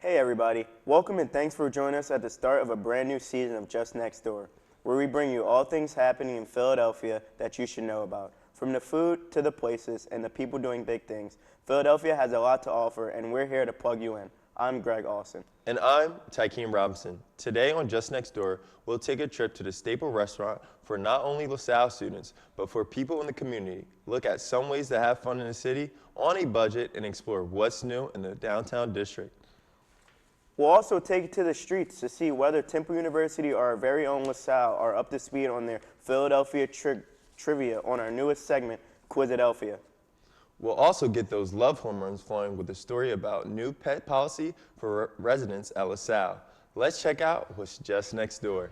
Hey everybody, welcome and thanks for joining us at the start of a brand new season of Just Next Door, where we bring you all things happening in Philadelphia that you should know about. From the food to the places and the people doing big things, Philadelphia has a lot to offer and we're here to plug you in. I'm Greg Austin. And I'm Tykeem Robinson. Today on Just Next Door, we'll take a trip to the staple restaurant for not only LaSalle students, but for people in the community. Look at some ways to have fun in the city on a budget and explore what's new in the downtown district. We'll also take you to the streets to see whether Temple University or our very own LaSalle are up to speed on their Philadelphia trivia on our newest segment, Quizadelphia. We'll also get those love hormones flowing with a story about new pet policy for residents at LaSalle. Let's check out what's just next door.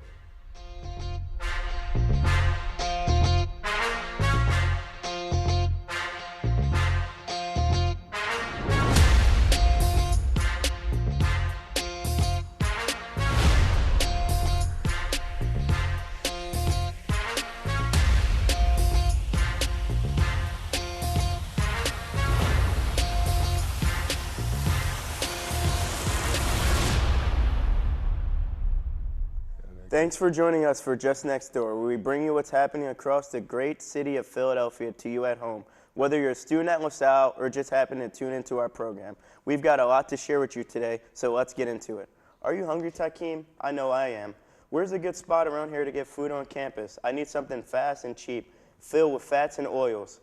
Thanks for joining us for Just Next Door, where we bring you what's happening across the great city of Philadelphia to you at home. Whether you're a student at LaSalle or just happen to tune into our program, we've got a lot to share with you today, so let's get into it. Are you hungry, Takeem? I know I am. Where's a good spot around here to get food on campus? I need something fast and cheap, filled with fats and oils.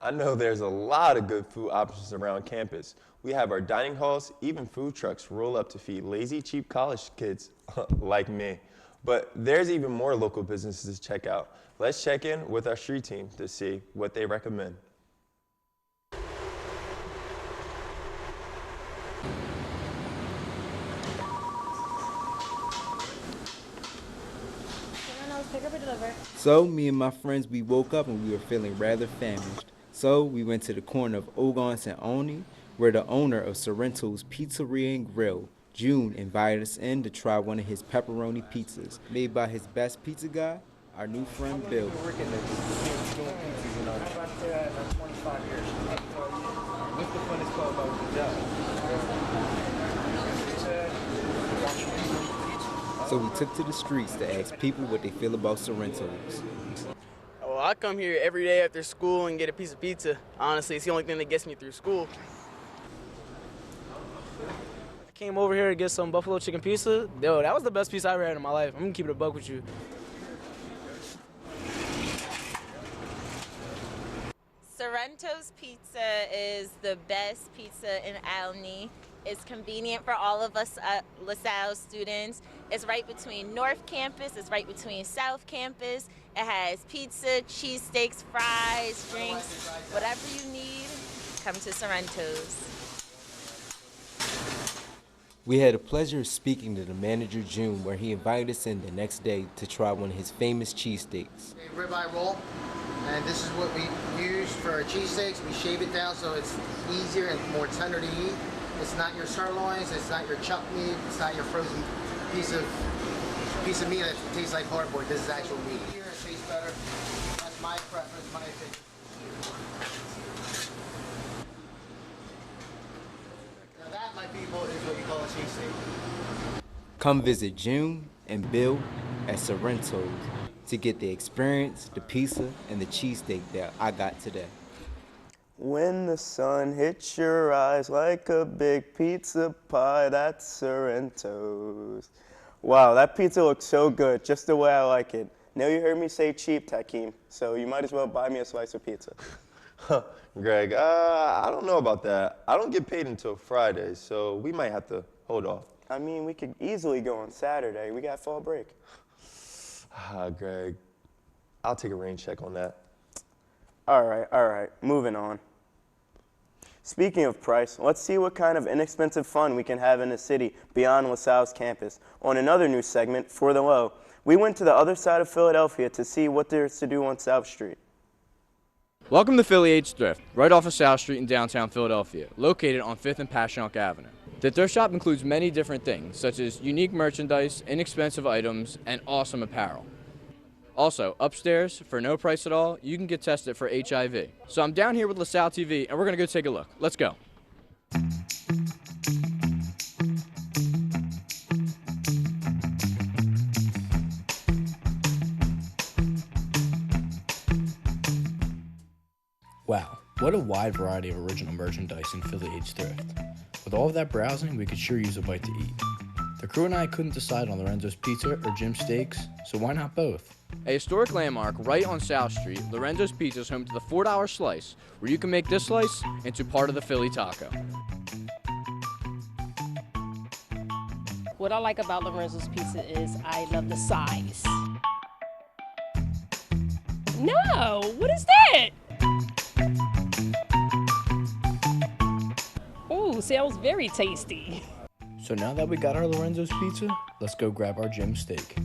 I know there's a lot of good food options around campus. We have our dining halls, even food trucks roll up to feed lazy, cheap college kids like me. But there's even more local businesses to check out. Let's check in with our street team to see what they recommend. So, me and my friends, we woke up and we were feeling rather famished. So, we went to the corner of Ogons and Oni, where the owner of Sorrento's Pizzeria and Grill, June, invited us in to try one of his pepperoni pizzas, made by his best pizza guy, our new friend Bill. What's the funnest part about the job? So we took to the streets to ask people what they feel about Sorrento's. Well, I come here every day after school and get a piece of pizza. Honestly, it's the only thing that gets me through school. I came over here to get some buffalo chicken pizza. Yo, that was the best pizza I ever had in my life. I'm gonna keep it a buck with you. Sorrento's Pizza is the best pizza in Alny. It's convenient for all of us LaSalle students. It's right between North Campus, it's right between South Campus. It has pizza, cheesesteaks, fries, drinks, whatever you need, come to Sorrento's. We had the pleasure of speaking to the manager, June, where he invited us in the next day to try one of his famous cheesesteaks. A ribeye roll, and this is what we use for our cheesesteaks. We shave it down so it's easier and more tender to eat. It's not your sirloins, it's not your chuck meat, it's not your frozen piece of meat that tastes like cardboard. This is actual meat. Here it tastes better. That's my preference, my opinion. Now that, my people, is what you call a cheesesteak. Come visit June and Bill at Sorrento's to get the experience, the pizza, and the cheesesteak that I got today. When the sun hits your eyes like a big pizza pie, that's Sorrento's. Wow, that pizza looks so good, just the way I like it. Now you heard me say cheap, Takeem, so you might as well buy me a slice of pizza. Greg, I don't know about that. I don't get paid until Friday, so we might have to hold off. I mean, we could easily go on Saturday. We got fall break. Greg, I'll take a rain check on that. All right, moving on. Speaking of price, let's see what kind of inexpensive fun we can have in the city beyond LaSalle's campus. On another new segment, For the Low, we went to the other side of Philadelphia to see what there's to do on South Street. Welcome to Philly H Thrift, right off of South Street in downtown Philadelphia, located on 5th and Passyunk Avenue. The thrift shop includes many different things, such as unique merchandise, inexpensive items, and awesome apparel. Also, upstairs, for no price at all, you can get tested for HIV. So I'm down here with LaSalle TV, and we're going to go take a look. Let's go. What a wide variety of original merchandise in Philly Age Thrift. With all of that browsing, we could sure use a bite to eat. The crew and I couldn't decide on Lorenzo's Pizza or Jim's Steaks, so why not both? A historic landmark right on South Street, Lorenzo's Pizza is home to the $4 slice, where you can make this slice into part of the Philly taco. What I like about Lorenzo's Pizza is I love the size. No, what is that? Ooh, sounds very tasty. So now that we got our Lorenzo's Pizza, let's go grab our Jim's Steak.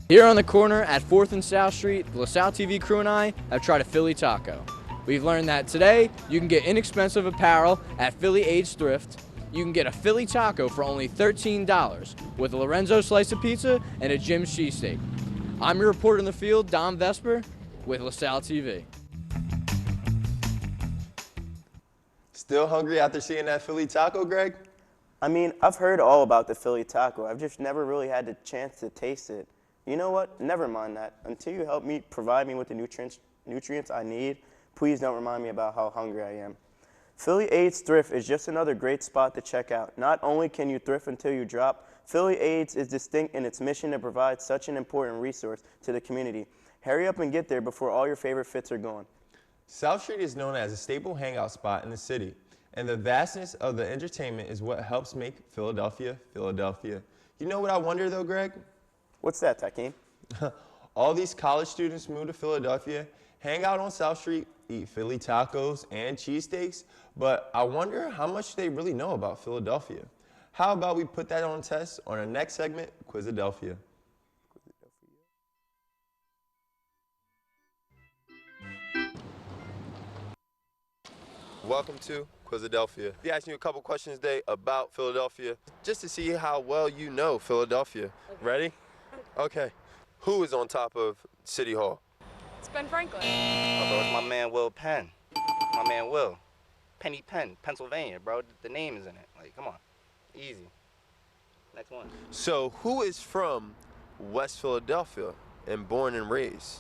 Here on the corner at 4th and South Street, the LaSalle TV crew and I have tried a Philly taco. We've learned that today you can get inexpensive apparel at Philly Age Thrift. You can get a Philly taco for only $13 with a Lorenzo slice of pizza and a Jim's cheesesteak. I'm your reporter in the field, Dom Vesper, with LaSalle TV. Still hungry after seeing that Philly taco, Greg? I mean, I've heard all about the Philly taco. I've just never really had the chance to taste it. You know what? Never mind that. Until you help me provide me with the nutrients I need, please don't remind me about how hungry I am. Philly AIDS Thrift is just another great spot to check out. Not only can you thrift until you drop, Philly AIDS is distinct in its mission to provide such an important resource to the community. Hurry up and get there before all your favorite fits are gone. South Street is known as a staple hangout spot in the city, and the vastness of the entertainment is what helps make Philadelphia, Philadelphia. You know what I wonder though, Greg? What's that, Takeem? All these college students move to Philadelphia, hang out on South Street, eat Philly tacos and cheesesteaks, but I wonder how much they really know about Philadelphia. How about we put that on test on our next segment, Quizadelphia. Welcome to Quizadelphia. Be asking you a couple questions today about Philadelphia, just to see how well you know Philadelphia. Okay. Ready? Okay. Who is on top of City Hall? It's Ben Franklin. Oh, bro, it's my man Will Penn. My man Will. Penny Penn, Pennsylvania, bro. The name is in it. Like, come on. Easy. Next one. So, who is from West Philadelphia and born and raised?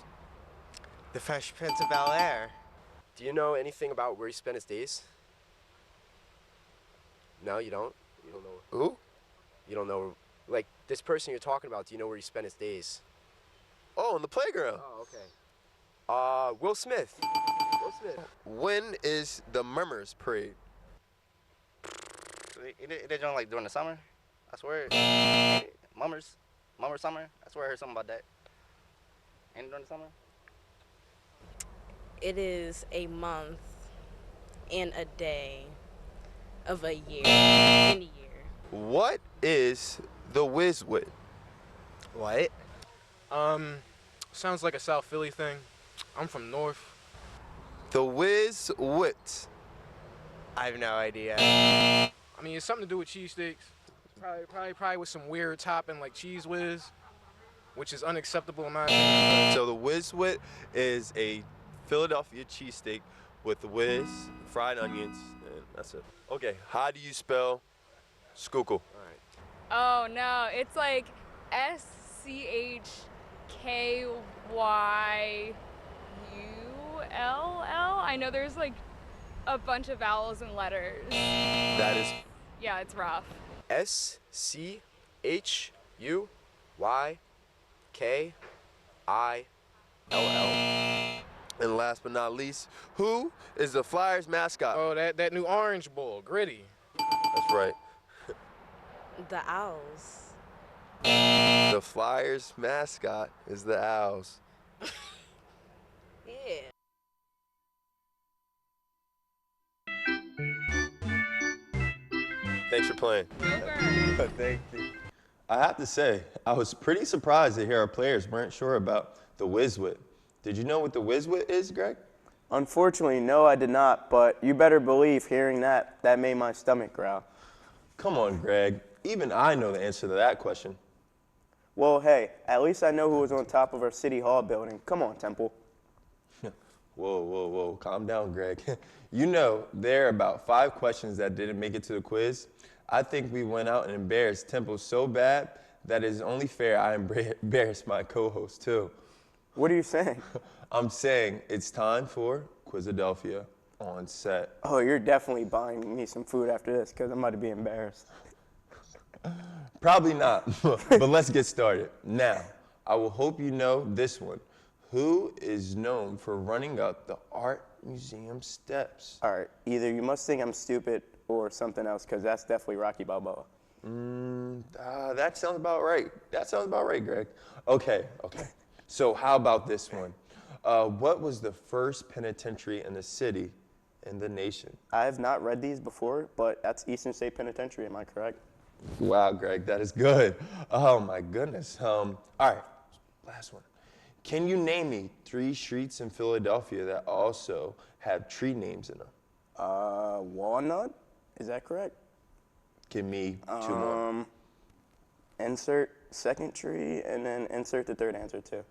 The Fresh Prince of Bel-Air. Do you know anything about where he spent his days? No, you don't? You don't know. Who? You don't know. Like, this person you're talking about, do you know where he spent his days? Oh, in the playground. Oh, okay. Will Smith. Will Smith. When is the Mummers Parade? They don't like during the summer. I swear. Mummer summer. I swear I heard something about that. Ain't it during the summer? It is a month and a day of a year. In a year. What is the Whiz-Wit? What? Sounds like a South Philly thing. I'm from North. The Whiz-Wit. I have no idea. I mean, it's something to do with cheesesteaks. Probably with some weird topping like Cheese Whiz, which is unacceptable in my opinion. So the Whiz-Wit is a Philadelphia cheesesteak with the whiz, fried onions, and that's it. Okay, how do you spell Schuylkill? All right. Oh no, it's like SCHKYULL. I know there's like a bunch of vowels and letters. That is. Yeah, it's rough. SCHUYKILL. And last but not least, who is the Flyers mascot? Oh, that new orange bull, Gritty. That's right. The Owls. The Flyers mascot is the Owls. Yeah. Thanks for playing. Over. Thank you. I have to say, I was pretty surprised to hear our players weren't sure about the Whiz-Wit. Did you know what the Whiz-Wit is, Greg? Unfortunately, no, I did not, but you better believe hearing that made my stomach growl. Come on, Greg. Even I know the answer to that question. Well, hey, at least I know who was on top of our City Hall building. Come on, Temple. Whoa. Calm down, Greg. You know, there are about 5 questions that didn't make it to the quiz. I think we went out and embarrassed Temple so bad that it is only fair I embarrass my co-host, too. What are you saying? I'm saying it's time for Quizadelphia on set. Oh, you're definitely buying me some food after this because I'm about to be embarrassed. Probably not, but let's get started. Now, I will hope you know this one. Who is known for running up the Art Museum steps? All right, either you must think I'm stupid or something else because that's definitely Rocky Balboa. That sounds about right. That sounds about right, Greg. Okay. So how about this one? What was the first penitentiary in the city in the nation? I have not read these before, but that's Eastern State Penitentiary, am I correct? Wow, Greg, that is good. Oh, my goodness. All right, last one. Can you name me 3 streets in Philadelphia that also have tree names in them? Walnut, is that correct? Give me 2 more. Insert second tree, and then insert the third answer, too.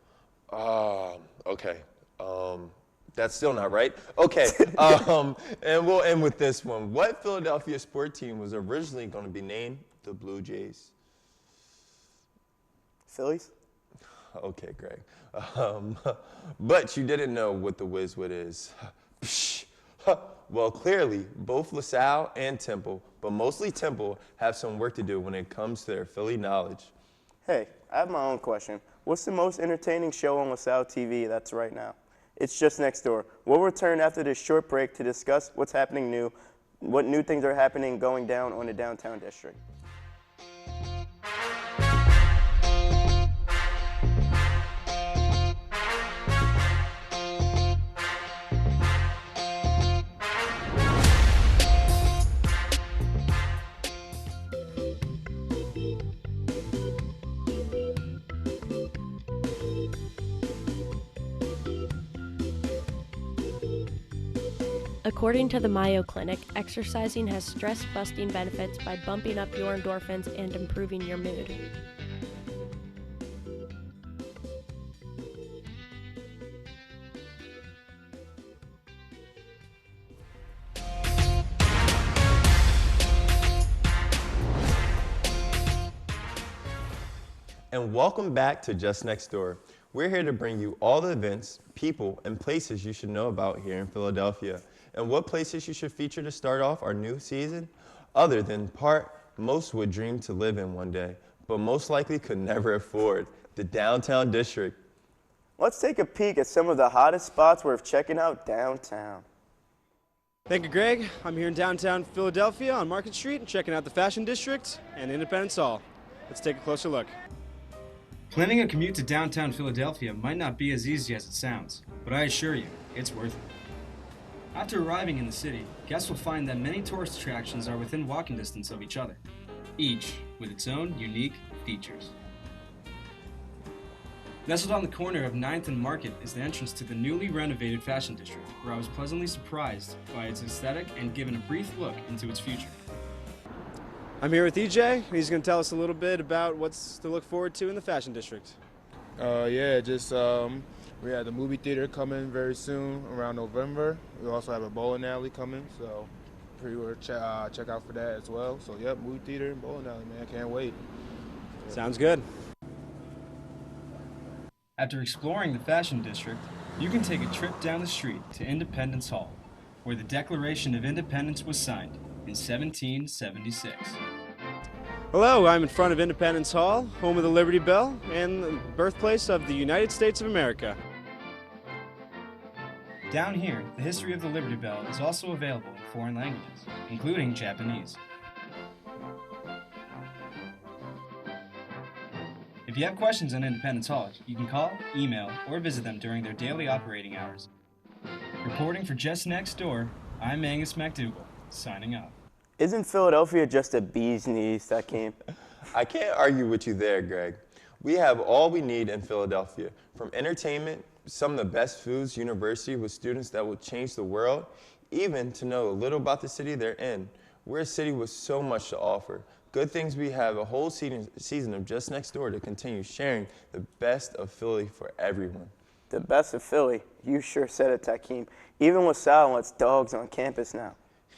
Okay. That's still not right. Okay, and we'll end with this one. What Philadelphia sport team was originally going to be named the Blue Jays? Phillies? Okay, Greg. But you didn't know what the Whizwit is. Well, clearly, both LaSalle and Temple, but mostly Temple, have some work to do when it comes to their Philly knowledge. Hey, I have my own question. What's the most entertaining show on LaSalle TV that's right now? It's Just Next Door. We'll return after this short break to discuss what's happening new, what new things are happening going down on the downtown district. According to the Mayo Clinic, exercising has stress-busting benefits by bumping up your endorphins and improving your mood. And welcome back to Just Next Door. We're here to bring you all the events, people, and places you should know about here in Philadelphia. And what places you should feature to start off our new season? Other than part most would dream to live in one day, but most likely could never afford, the downtown district. Let's take a peek at some of the hottest spots worth checking out downtown. Thank you, Greg. I'm here in downtown Philadelphia on Market Street and checking out the Fashion District and Independence Hall. Let's take a closer look. Planning a commute to downtown Philadelphia might not be as easy as it sounds, but I assure you, it's worth it. After arriving in the city, guests will find that many tourist attractions are within walking distance of each other, each with its own unique features. Nestled on the corner of 9th and Market is the entrance to the newly renovated Fashion District, where I was pleasantly surprised by its aesthetic and given a brief look into its future. I'm here with EJ. He's going to tell us a little bit about what's to look forward to in the Fashion District. We have the movie theater coming very soon, around November. We also have a bowling alley coming, so check out for that as well. So, yep, movie theater and bowling alley, man. Can't wait. Sounds good. After exploring the Fashion District, you can take a trip down the street to Independence Hall, where the Declaration of Independence was signed in 1776. Hello, I'm in front of Independence Hall, home of the Liberty Bell and the birthplace of the United States of America. Down here, the history of the Liberty Bell is also available in foreign languages, including Japanese. If you have questions on Independence Hall, you can call, email, or visit them during their daily operating hours. Reporting for Just Next Door, I'm Angus McDougall, signing off. Isn't Philadelphia just a bee's knees, that came? I can't argue with you there, Greg. We have all we need in Philadelphia, from entertainment, some of the best foods, university with students that will change the world, even to know a little about the city they're in. We're a city with so much to offer. Good things we have a whole season of Just Next Door to continue sharing the best of Philly for everyone. The best of Philly? You sure said it, Takeem. Even LaSalle lets dogs on campus now.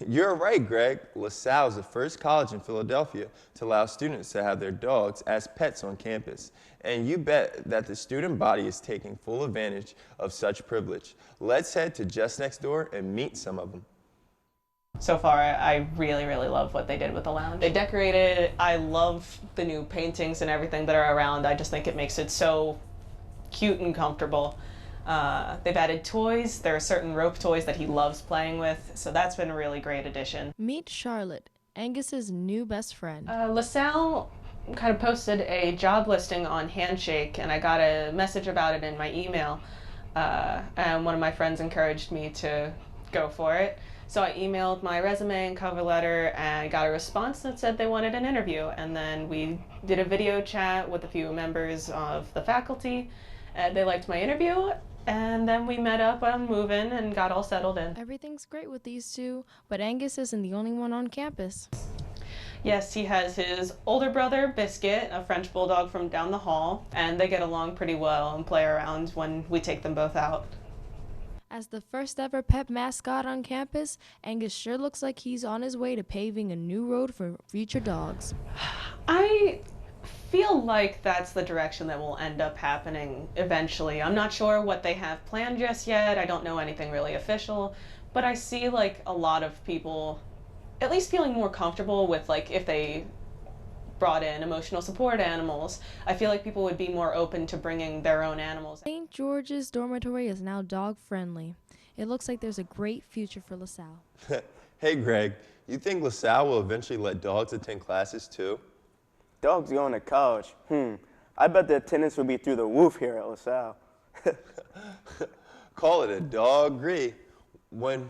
You're right, Greg. LaSalle is the first college in Philadelphia to allow students to have their dogs as pets on campus. And you bet that the student body is taking full advantage of such privilege. Let's head to Just Next Door and meet some of them. So far, I really, really love what they did with the lounge. They decorated it. I love the new paintings and everything that are around. I just think it makes it so cute and comfortable. They've added toys. There are certain rope toys that he loves playing with, so that's been a really great addition. Meet Charlotte, Angus's new best friend. LaSalle kind of posted a job listing on Handshake, and I got a message about it in my email, and one of my friends encouraged me to go for it. So I emailed my resume and cover letter and got a response that said they wanted an interview, and then we did a video chat with a few members of the faculty. They liked my interview, and then we met up on move-in and got all settled in. Everything's great with these two, but Angus isn't the only one on campus. Yes, he has his older brother, Biscuit, a French bulldog from down the hall, and they get along pretty well and play around when we take them both out. As the first ever pet mascot on campus, Angus sure looks like he's on his way to paving a new road for future dogs. I feel like that's the direction that will end up happening eventually. I'm not sure what they have planned just yet. I don't know anything really official, but I see like a lot of people at least feeling more comfortable with like if they brought in emotional support animals. I feel like people would be more open to bringing their own animals. St. George's dormitory is now dog friendly. It looks like there's a great future for LaSalle. Hey Greg, you think LaSalle will eventually let dogs attend classes too? Dogs going to college? I bet the attendance would be through the roof here at LaSalle. Call it a doggery. When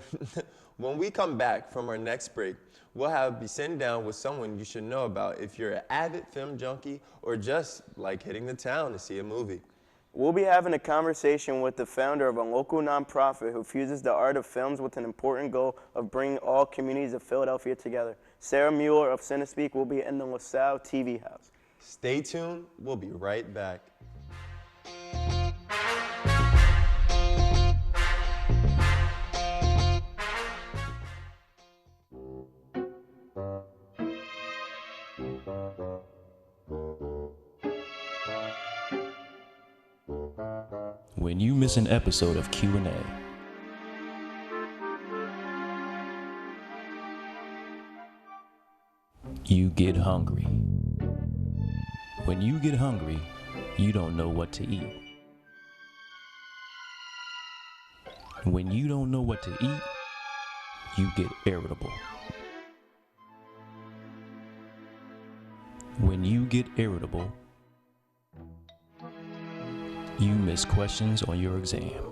we come back from our next break, we'll be sitting down with someone you should know about if you're an avid film junkie or just like hitting the town to see a movie. We'll be having a conversation with the founder of a local nonprofit who fuses the art of films with an important goal of bringing all communities of Philadelphia together. Sarah Mueller of cineSPEAK will be in the LaSalle TV house. Stay tuned. We'll be right back. When you miss an episode of Q&A, you get hungry. When you get hungry, you don't know what to eat. When you don't know what to eat, you get irritable. When you get irritable, you miss questions on your exam.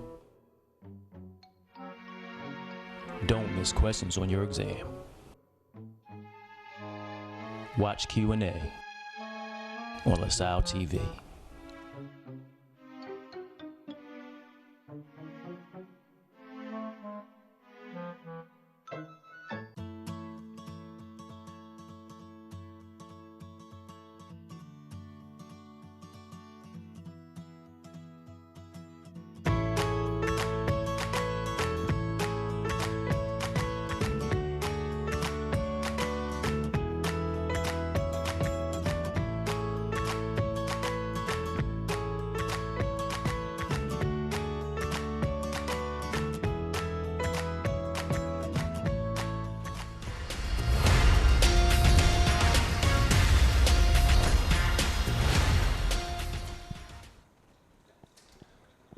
Don't miss questions on your exam. Watch Q&A on LaSalle TV.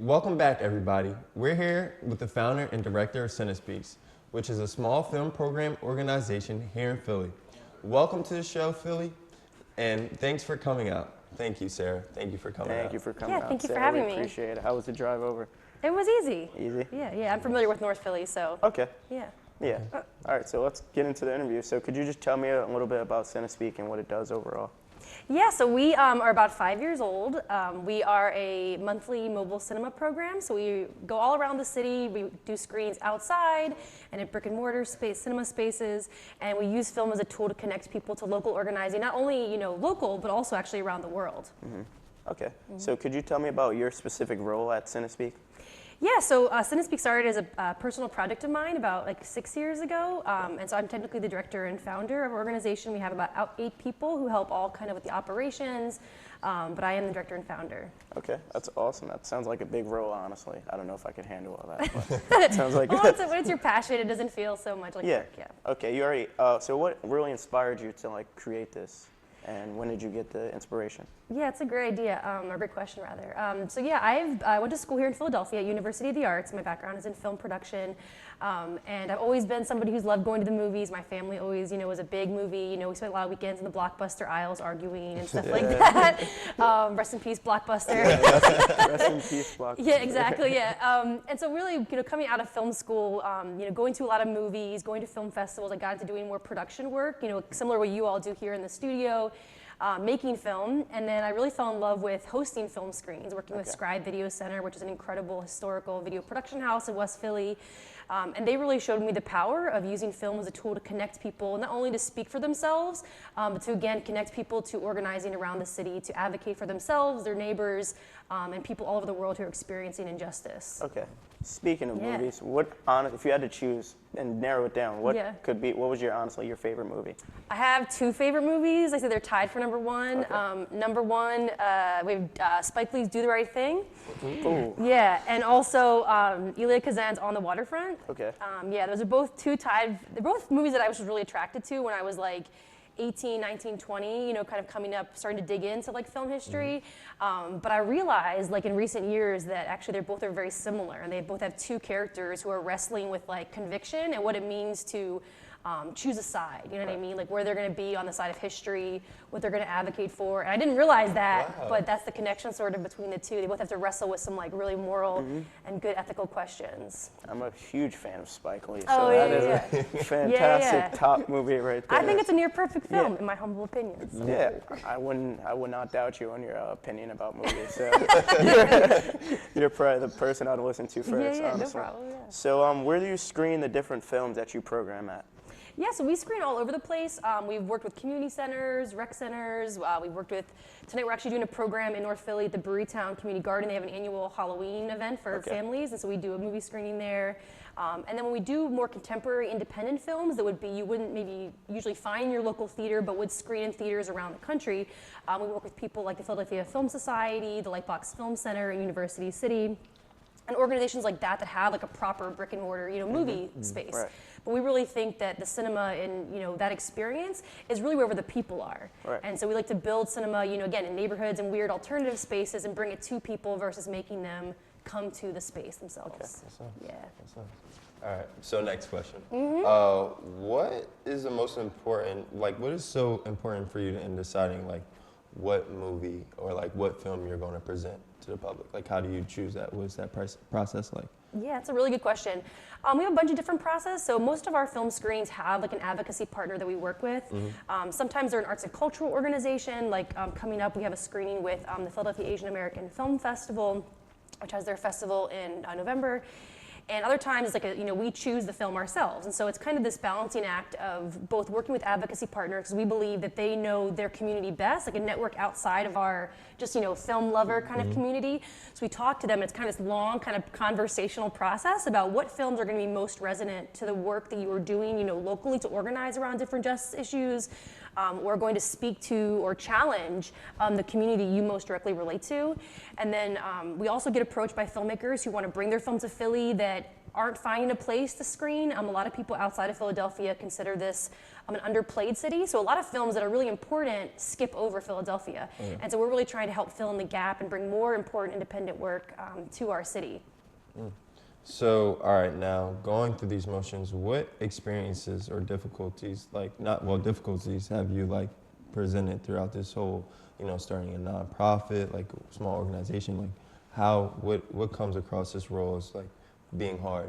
Welcome back, everybody. We're here with the founder and director of cineSPEAK, which is a small film program organization here in Philly. Welcome to the show, Philly, and thanks for coming out. Thank you, Sarah. Thank you for coming out. Thank you for coming out. Yeah, thank you for Sarah, having we me. Appreciate it. How was the drive over? It was easy. Easy? Yeah, I'm familiar with North Philly, so. Okay. Yeah. Yeah. All right, so let's get into the interview. So could you just tell me a little bit about cineSPEAK and what it does overall? Yeah, so we are about 5 years old. We are a monthly mobile cinema program, so we go all around the city. We do screens outside and at brick and mortar cinema spaces, and we use film as a tool to connect people to local organizing, not only local, but also actually around the world. Okay, so could you tell me about your specific role at cineSPEAK? Yeah, so cineSPEAK started as a personal project of mine about like 6 years ago, and so I'm technically the director and founder of our organization. We have about 8 people who help all kind of with the operations, but I am the director and founder. Okay, that's awesome. That sounds like a big role, honestly. I don't know if I could handle all that, but it sounds like well, when it's your passion, it doesn't feel so much like work. Yeah. Okay, you already. So what really inspired you to like create this? And when did you get the inspiration? Yeah, it's a great idea, or a great question rather. So yeah, I went to school here in Philadelphia at University of the Arts. My background is in film production, and I've always been somebody who's loved going to the movies. My family always, was a big movie. We spent a lot of weekends in the Blockbuster aisles arguing and stuff like that. Rest in peace, Blockbuster. Rest in peace, Blockbuster. Yeah, exactly. Yeah, and so really, coming out of film school, going to a lot of movies, going to film festivals, I got into doing more production work. Similar to what you all do here in the studio. Making film, and then I really fell in love with hosting film screens, working with Scribe Video Center, which is an incredible historical video production house in West Philly. And they really showed me the power of using film as a tool to connect people, not only to speak for themselves, but to, again, connect people to organizing around the city, to advocate for themselves, their neighbors, and people all over the world who are experiencing injustice. Okay. Speaking of movies, if you had to choose and narrow it down, what was honestly your favorite movie? I have 2 favorite movies. I say they're tied for number 1. Okay. Number 1, we have Spike Lee's Do the Right Thing. Ooh. Yeah, and also Elia Kazan's On the Waterfront. Okay. Yeah, those are both 2 tied. They're both movies that I was really attracted to when I was like 18, 19, 20, kind of coming up, starting to dig into like film history. But I realized like in recent years that actually they both are very similar, and they both have 2 characters who are wrestling with like conviction and what it means to choose a side, you know what I mean? Like where they're going to be on the side of history, what they're going to advocate for. And I didn't realize that, but that's the connection sort of between the 2. They both have to wrestle with some like really moral and good ethical questions. I'm a huge fan of Spike Lee, so Oh, that yeah, is a fantastic top movie right there. I think it's a near perfect film, in my humble opinion. So. Yeah, I would not doubt you on your opinion about movies. So you're probably the person I'd listen to first, honestly. No problem. Yeah. So where do you screen the different films that you program at? Yeah, so we screen all over the place. We've worked with community centers, rec centers. We've worked with, tonight we're actually doing a program in North Philly at the Brewerytown Community Garden. They have an annual Halloween event for families, and so we do a movie screening there. And then when we do more contemporary independent films that you wouldn't maybe usually find in your local theater, but would screen in theaters around the country, we work with people like the Philadelphia Film Society, the Lightbox Film Center in University City, and organizations like that have like a proper brick and mortar, movie space. Right. But we really think that the cinema and that experience is really wherever the people are. Right. And so we like to build cinema, again, in neighborhoods and weird alternative spaces and bring it to people versus making them come to the space themselves. Yeah. All right, so next question. What is the most important, what is so important for you in deciding what movie or what film you're going to present to the public? How do you choose that? What is that process like? Yeah, it's a really good question. We have a bunch of different processes. So most of our film screenings have an advocacy partner that we work with. Sometimes they're an arts and cultural organization. Coming up, we have a screening with the Philadelphia Asian American Film Festival, which has their festival in November. And other times, we choose the film ourselves. And so it's kind of this balancing act of both working with advocacy partners, because we believe that they know their community best, like a network outside of our just, film lover kind of community. So we talk to them. It's kind of this long kind of conversational process about what films are going to be most resonant to the work that you are doing, locally to organize around different justice issues, or going to speak to or challenge the community you most directly relate to. And then we also get approached by filmmakers who want to bring their film to Philly that aren't finding a place to screen. A lot of people outside of Philadelphia consider this an underplayed city. So a lot of films that are really important skip over Philadelphia. And so we're really trying to help fill in the gap and bring more important independent work to our city. So, all right, now going through these motions, what experiences or difficulties, difficulties have you presented throughout this whole, starting a nonprofit, small organization, what comes across this role as being hard,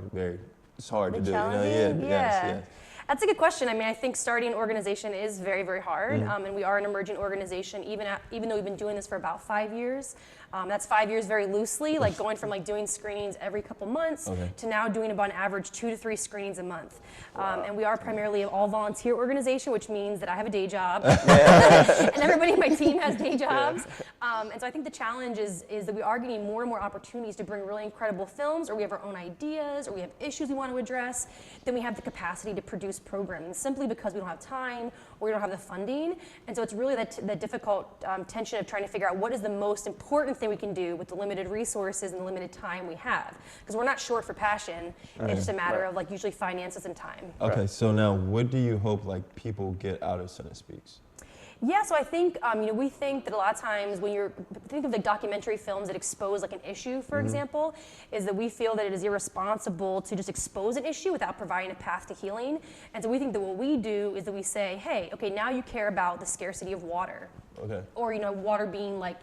it's hard to do, Yes. That's a good question. I mean, I think starting an organization is very, very hard, and we are an emergent organization, even though we've been doing this for about 5 years. That's 5 years very loosely, like going from like doing screenings every couple months to now doing about an average 2 to 3 screenings a month. And we are primarily an all-volunteer organization, which means that I have a day job, and everybody in my team has day jobs. And so I think the challenge is that we are getting more and more opportunities to bring really incredible films, or we have our own ideas, or we have issues we want to address, then we have the capacity to produce programming simply because we don't have time or we don't have the funding. And so it's really that difficult tension of trying to figure out what is the most important thing we can do with the limited resources and the limited time we have. Because we're not short for passion, it's just a matter of like usually finances and time. Okay, so now what do you hope like people get out of cineSPEAKs? Yeah, so I think we think that a lot of times when you're think of the documentary films that expose like an issue, for example, is that we feel that it is irresponsible to just expose an issue without providing a path to healing. And so we think that what we do is that we say, hey, okay, now you care about the scarcity of water. Okay. Or water being like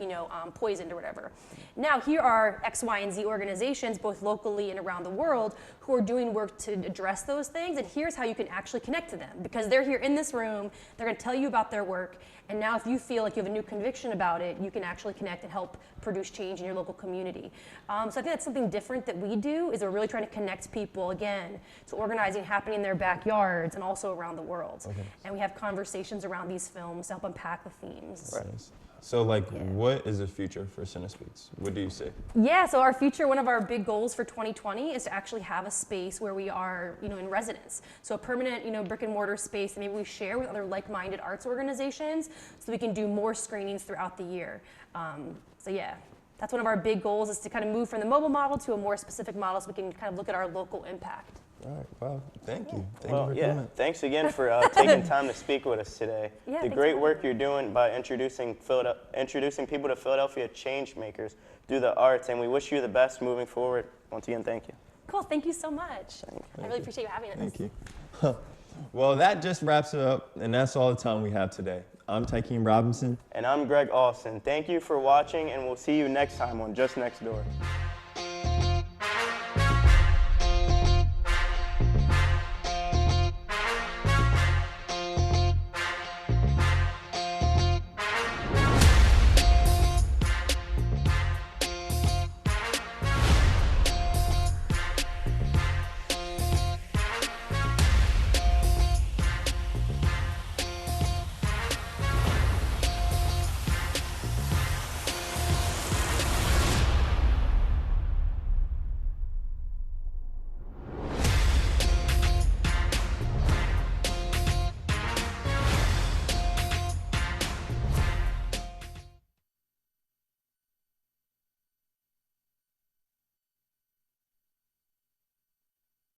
poisoned or whatever. Now here are X, Y, and Z organizations, both locally and around the world, who are doing work to address those things. And here's how you can actually connect to them, because they're here in this room. They're going to tell you about their work. And now if you feel like you have a new conviction about it, you can actually connect and help produce change in your local community. So I think that's something different that we do, is we're really trying to connect people, again, to organizing happening in their backyards and also around the world. Okay. And we have conversations around these films to help unpack the themes. Right. So what is the future for cineSPEAKs? What do you say? Yeah, so our future, one of our big goals for 2020 is to actually have a space where we are, in residence. So a permanent, brick and mortar space that maybe we share with other like-minded arts organizations so we can do more screenings throughout the year. So yeah, that's one of our big goals, is to kind of move from the mobile model to a more specific model so we can kind of look at our local impact. All right, well, thank you. Thank Well, you for coming. thanks again for taking time to speak with us today. Yeah, the thanks great for work you're doing by introducing people to Philadelphia change makers through the arts, and we wish you the best moving forward. Once again, thank you. Cool, thank you so much. I really appreciate you having us. Thank you. Well, that just wraps it up, and that's all the time we have today. I'm Tykeem Robinson. And I'm Greg Austin. Thank you for watching, and we'll see you next time on Just Next Door.